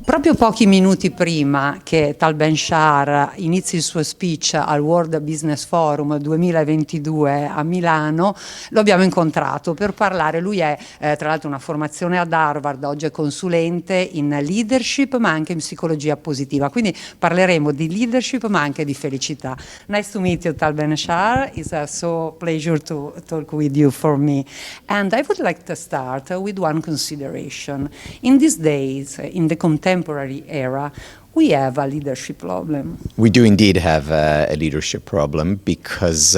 Proprio pochi minuti prima che tal Ben Shahar inizi il suo speech al World Business Forum 2022 a Milano, lo abbiamo incontrato per parlare. Lui è tra l'altro una formazione ad Harvard, oggi è consulente in leadership ma anche in psicologia positiva, quindi parleremo di leadership ma anche di felicità. Nice to meet you, Tal Ben Shahar. It's a so pleasure to talk with you for me. And I would like to start with one consideration. In these days, in the contemporary era, we have a leadership problem. We do indeed have a leadership problem because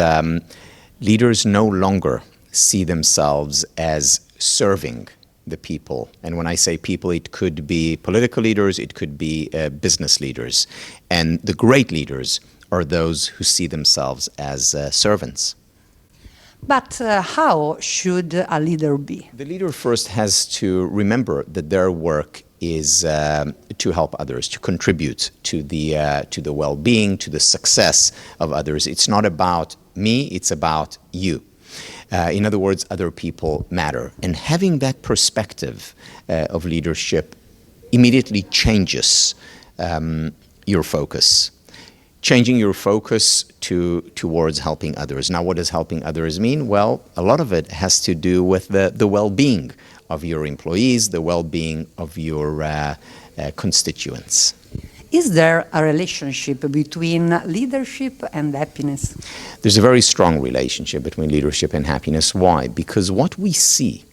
leaders no longer see themselves as serving the people. And when I say people, it could be political leaders, it could be business leaders. And the great leaders are those who see themselves as servants. But how should a leader be? The leader first has to remember that their work is to help others, to contribute to the well-being, to the success of others. It's not about me, it's about you. In other words, other people matter. And having that perspective of leadership immediately changes your focus. Changing your focus towards helping others. Now, what does helping others mean? Well, a lot of it has to do with the well-being of your employees, the well-being of your constituents. Is there a relationship between leadership and happiness? There's a very strong relationship between leadership and happiness. Why? Because what we see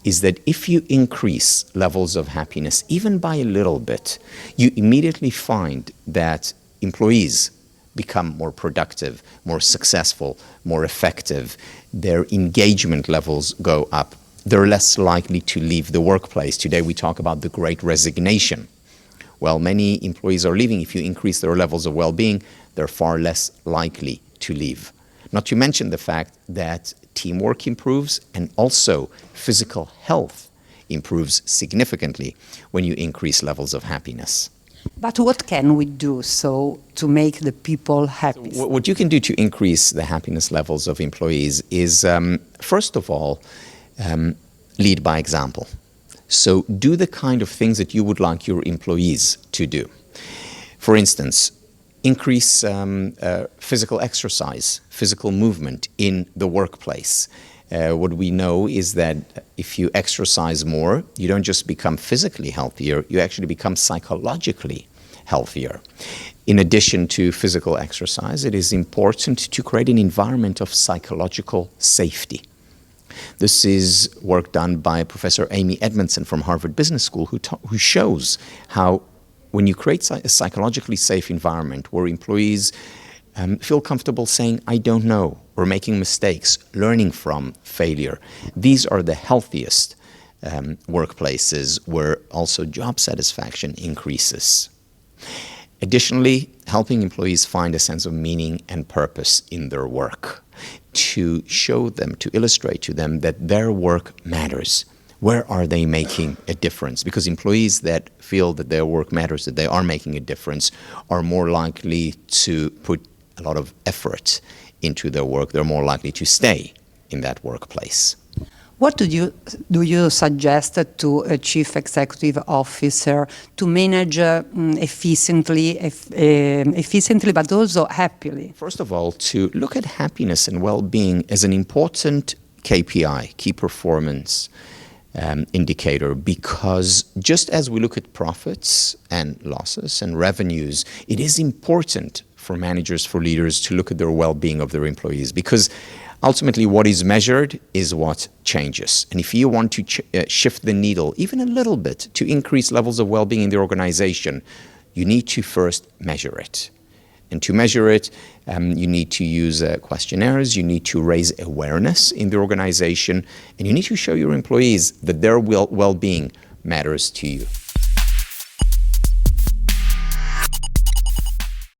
is that if you increase levels of happiness, even by a little bit, you immediately find that employees become more productive, more successful, more effective. Their engagement levels go up. They're less likely to leave the workplace. Today we talk about the great resignation. Well, many employees are leaving. If you increase their levels of well-being, they're far less likely to leave. Not to mention the fact that teamwork improves and also physical health improves significantly when you increase levels of happiness. But what can we do to make the people happy? What you can do to increase the happiness levels of employees is, first of all, lead by example. So do the kind of things that you would like your employees to do. For instance, increase physical exercise, physical movement in the workplace. What we know is that if you exercise more, you don't just become physically healthier, you actually become psychologically healthier. In addition to physical exercise, it is important to create an environment of psychological safety. This is work done by Professor Amy Edmondson from Harvard Business School, who shows how when you create a psychologically safe environment where employees feel comfortable saying, I don't know, or making mistakes, learning from failure. These are the healthiest workplaces where also job satisfaction increases. Additionally, helping employees find a sense of meaning and purpose in their work, to show them, to illustrate to them that their work matters. Where are they making a difference? Because employees that feel that their work matters, that they are making a difference, are more likely to put a lot of effort into their work. They're more likely to stay in that workplace. What do you suggest to a chief executive officer to manage efficiently, but also happily? First of all, to look at happiness and well-being as an important KPI, key performance indicator, because just as we look at profits and losses and revenues, it is important for managers, for leaders to look at their well-being of their employees, because ultimately what is measured is what changes. And if you want to shift the needle even a little bit to increase levels of well-being in the organization, you need to first measure it. And to measure it, you need to use questionnaires, you need to raise awareness in the organization, and you need to show your employees that their well-being matters to you.